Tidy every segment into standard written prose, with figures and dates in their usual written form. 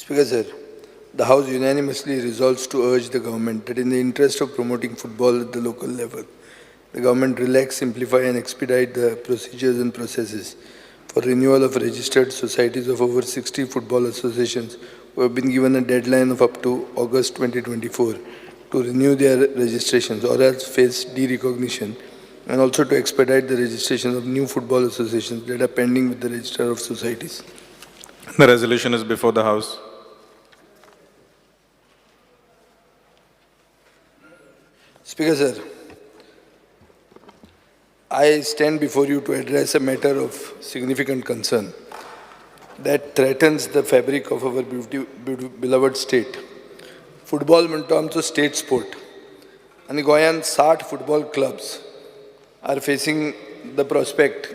Speaker sir, the House unanimously resolves to urge the government that in the interest of promoting football at the local level, the government relax, simplify and expedite the procedures and processes for renewal of registered societies of over 60 football associations who have been given a deadline of up to August 2024 to renew their registrations or else face derecognition, and also to expedite the registration of new football associations that are pending with the Registrar of Societies. The resolution is before the House. Speaker sir, I stand before you to address a matter of significant concern that threatens the fabric of our beloved state. Football म्हणतो आमचो state sport. आणि गोंयांत 60 football clubs are facing the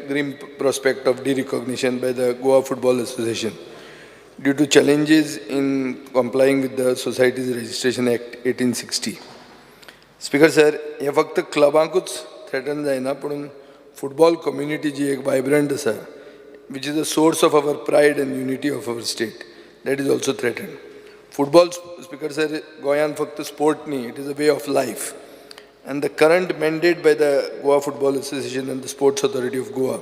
grim prospect of derecognition by the Goa Football Association due to challenges in complying with the Societies Registration Act 1860. Speaker sir, हे फक्त क्लबांकूच threaten जायना पण football community जी एक vibrant आसा, which is the source of our pride and unity of our state, that is also threatened. Football, Speaker sir, गोंयांत फक्त sport न्ही, it is a way of life. And the current mandate by the Goa Football Association and the Sports Authority of Goa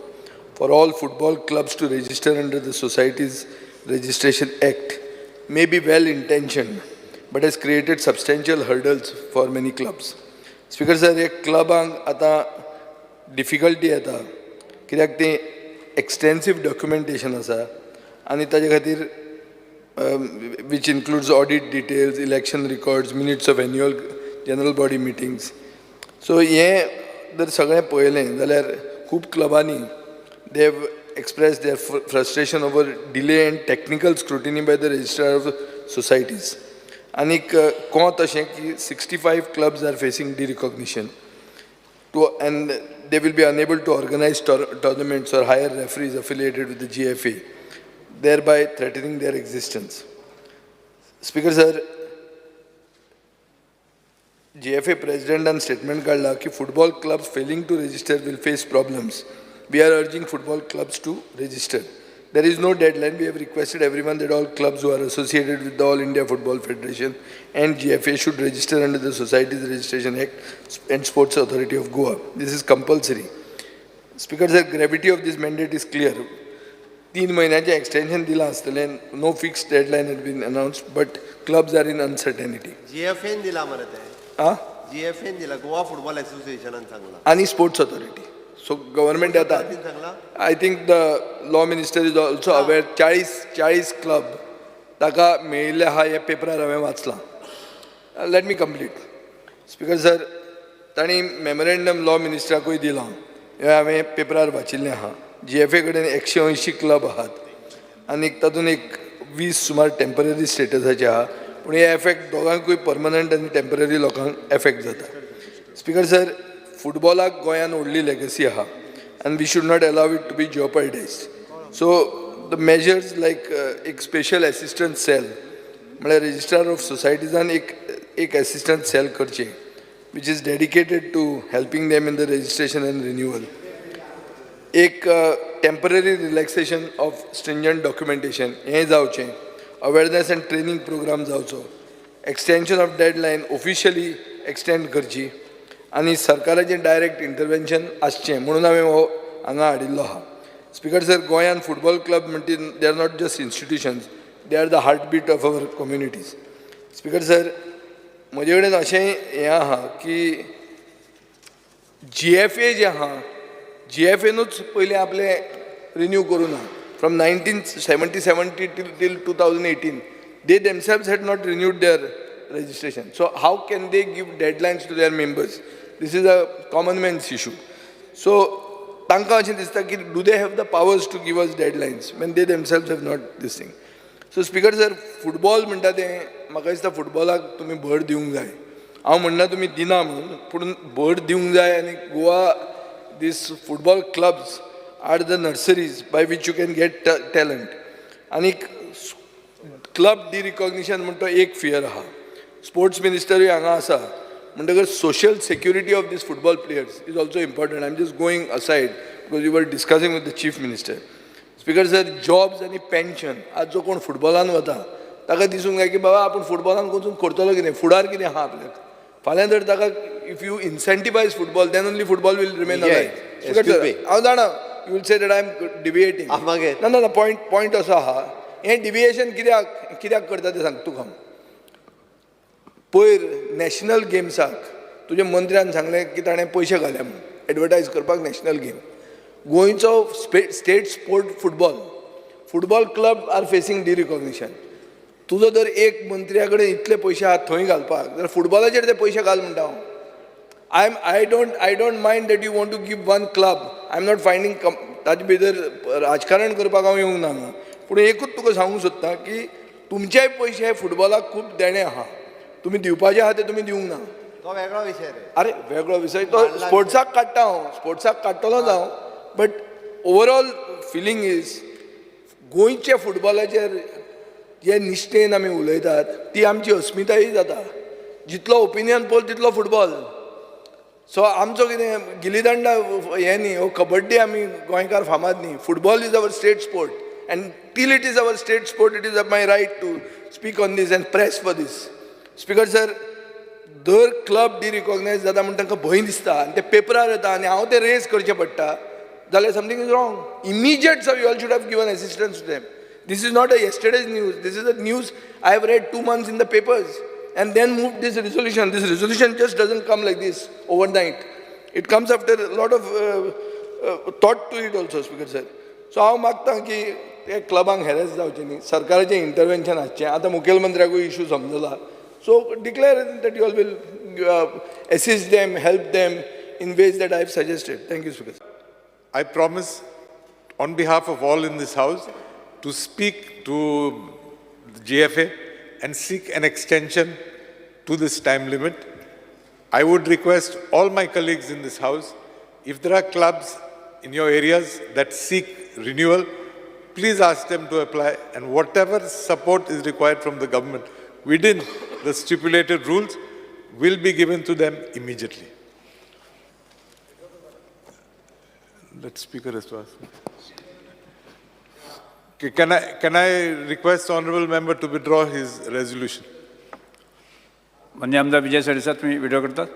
for all football clubs to register under the Societies Registration Act may be well-intentioned, but has created substantial hurdles for many clubs. Speaker sir, एक क्लबांक आता difficulty येता कित्याक ते extensive documentation आसा आनी ताजे खातीर which includes audit details, election records, minutes of annual general body meetings. So हे जर सगळें पळयलें जाल्यार खूब क्लबांनी they have expressed their frustration over delay and technical scrutiny by the registrar of societies. Anik कोंत अशें की 65 clubs are facing derecognition and they will be unable to organize tournaments or hire referees affiliated with the GFA, thereby threatening their existence. Speaker sir, GFA president and statement काढला की football clubs failing to register will face problems. We are urging football clubs to register. There is no deadline. We have requested everyone that all clubs who are associated with the All India Football Federation and GFA should register under the Societies Registration Act and Sports Authority of Goa. This is compulsory. Speaker, the gravity of this mandate is clear. 3 महिन्याचे extension दिला आसतलें. No fixed deadline has been announced, but clubs are in uncertainty. GFA दिला मरे ते. GFA दिला Goa Football Association आणि सांगला. आणि Sports Authority. So government येतात. I think the law minister is also aware 40 club ताका मेळिल्ले हा हे पेपरार हांवें वाचला. Let me complete. Speaker sir, तांणी मेमोरेंडम लॉ मिनिस्टराकूय दिला. हे हांवें पेपरार वाचिल्लें आहा. GFA कडेन 180 क्लब आहात आनी तातूंत एक 20 सुमार टेम्पररी स्टेटसाचे आहा. पूण हे एफेक्ट दोगांकूय परमनंट आनी टेम्पररी लोकांक एफेक्ट जाता. स्पीकर सर, फुटबॉलाक गोंयान व्हडली लेगसी आहा and we should not allow it to be jeopardized. So the measures like एक special assistance cell, म्हळ्यार registrar of societies and एक assistance cell करचे, which is dedicated to helping them in the registration and renewal. एक temporary relaxation of stringent documentation हे जावचें, awareness and training program जावचो, extension of deadline officially extend करची आणि सरकाराचें direct intervention आसचें म्हणून हांवें हो हांगा हाडिल्लो आहा. स्पीकर सर, गोंयान फुटबॉल क्लब म्हणटी they are not just institutions, they are the heartbeat of our communities. Speaker sir, म्हजे कडेन अशें हें आहा की GFA जें आहा, GFAनूच पयलीं आपलें रिन्यू करूं ना. From 1977 till 2018 they themselves had not renewed their registration. So how can they give deadlines to their members? This is a common man's issue. So तांकां अशें दिसता की do they have the powers to give us deadlines when they themselves have not this thing. So speaker sir, football म्हणटा तें म्हाका दिसता फुटबॉलाक तुमी भर दिवंक जाय. हांव म्हणना तुमी दिना म्हणून, पूण भर दिवंक जाय आनी Goa these football clubs are the nurseries by which you can get talent. आनी क्लब डिरिकॉग्निशन म्हणटा एक फियर आहा. स्पोर्ट्स मिनिस्टरूय हांगा आसा म्हणटकच social security of this football players is also important. I am just going aside because you were discussing with the chief minister. Speaker sir, jobs आनी pension आज जो कोण फुटबॉलान वता ताका दिसूंक जाय की बाबा आपूण फुटबॉलान वचून करतलो कितें फुडार कितें आहा आपल्याक फाल्यां जर ताका if you incentivise football then only football will remain excuse me. हांव जाणा you will say that I am deviating मागीर? ना ना ना पॉयंट असो आहा हें डिविएशन कित्याक करता तें सांग तुका पयर नॅशनल गेम्साक तुज्या मंत्र्यान सांगलें की ताणें पयशे घाल्या म्हणून एडवर्टायज करपाक नॅशनल गेम गोंयचो state sport football club are facing derecognition तुजो जर एक मंत्र्या कडेन इतले पयशे आहात थंय घालपाक जाल्यार फुटबॉलाचेर ते पयशे घाल म्हणटा हांव I don't mind that you want to give one club I am not finding ताजे भितर राजकारण करपाक हांव येवंक ना हांगा पूण एकूच तुका सांगूंक सोदतां की तुमचेय पयशे फुटबॉलाक खूब देणे आहा तुमी दिवपाचे आहा ते तुमी दिवंक ना तो वेगळो विशय रे. अरे वेगळो विशय तो स्पोर्ट्साक काडटा हांव स्पोर्ट्साक काडटलोच हांव बट ओवरऑल फिलींग इज गोंयच्या फुटबॉलाचेर जे निश्ठेन आमी उलयतात ती आमची अस्मिताय जाता जितलो ओपिनियन पोल तितलो फुटबॉल सो आमचो कितें गिली दंडा हें न्ही हो कबड्डी आमी गोंयकार फामाद न्ही football is our state sport and till it is our state sport it is my right to speak on this and press for this speaker sir दर क्लब डिरिकॉग्नायज जाता म्हण तांकां भंय दिसता आनी ते पेपरार येता आनी हांव ते रेज करचें पडटा जाल्यार something is wrong immediate sir you all should have given assistance to them This is not a yesterday's news. This is a news I have read 2 months in the papers and then moved this resolution. This resolution just doesn't come like this overnight. It comes after a lot of thought to it also, Speaker sir. So हांव मागतां की ते क्लबांक harass जावचें न्ही सरकाराचें intervention हाडचें आतां मुखेलमंत्र्याकूय इशू समजला so declare that you all will assist them, help them in ways that I have suggested. Thank you, Speaker. I promise, on behalf of all in this House, to speak to the GFA and seek an extension to this time limit. I would request all my colleagues in this House, if there are clubs in your areas that seek renewal, please ask them to apply, and whatever support is required from the government within the stipulated rules will be given to them immediately. Let speaker has to ask. Okay, can I request honorable member to withdraw his resolution? माननीय आमदार विजय सरदेसाई तुम्ही video करतात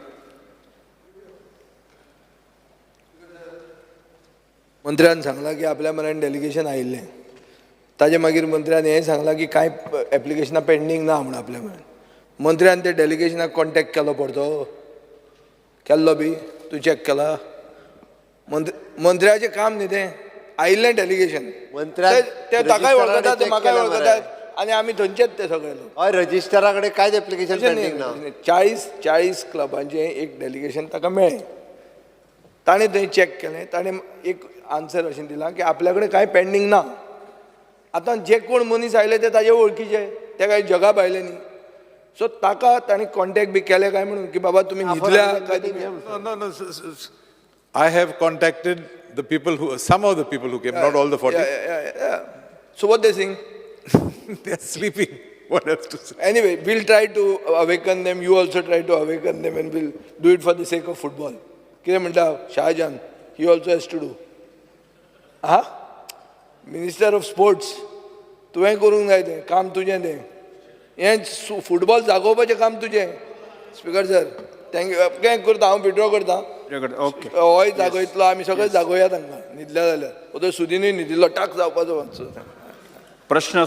मंत्र्यान सांगला की आपल्या मनान delegation आयिल्लें ताजे मागीर मंत्र्यान हें सांगलां की कांय एप्लिकेशनां पेंडींग ना म्हणून आपल्या मनान मंत्र्यान ते डेलिगेशनाक कॉन्टॅक्ट केलो पडतो केल्लो बी तूं चॅक केला मंत्र्याचें काम न्ही तें आयिल्लें डेलिगेशन मंत्र्यान ते ताकाय वळखतात ते रजिस्टरान म्हाकाय check केला वळखतात आनी आमी थंयचेच ते सगळे लोक हय रजिस्टरा कडेन कांयच एप्लिकेशन पेंडींग ना. 40 क्लबांचें एक डेलिगेशन ताका मेळ्ळें ताणें थंय चॅक केलें ताणें एक आन्सर अशें दिलां की आपल्या कडेन कांय पेंडींग ना आतां जे कोण मनीस आयले ते ताजे वळखीचे ते कांय जगा भायले न्ही सो ताका ताणें कॉन्टॅक्ट बी केले काय म्हणून की बाबा तुमी न्हिदल्या काय तुमी No. I have contacted the people some of the people who came, not all the 40. Yeah. So what they saying? They are sleeping. What else to say? Anyway, we'll try to awaken them. You also try to awaken them, and we'll do it for the sake of football. कितें म्हणटा Shahjan? He also has to do. Minister of sports तुवें करूंक जाय तें काम तुजें तें हें फुटबॉल जागोवपाचें काम तुजें स्पीकर सर थँक्यू तें करता हांव विड्रॉ करता ओके होय जागयतलो आमी सगळे जागोवया तांकां न्हिदल्या जाल्यार तो सुदीनूय न्हिदिल्लो टाक जावपाचो मातसो प्रश्न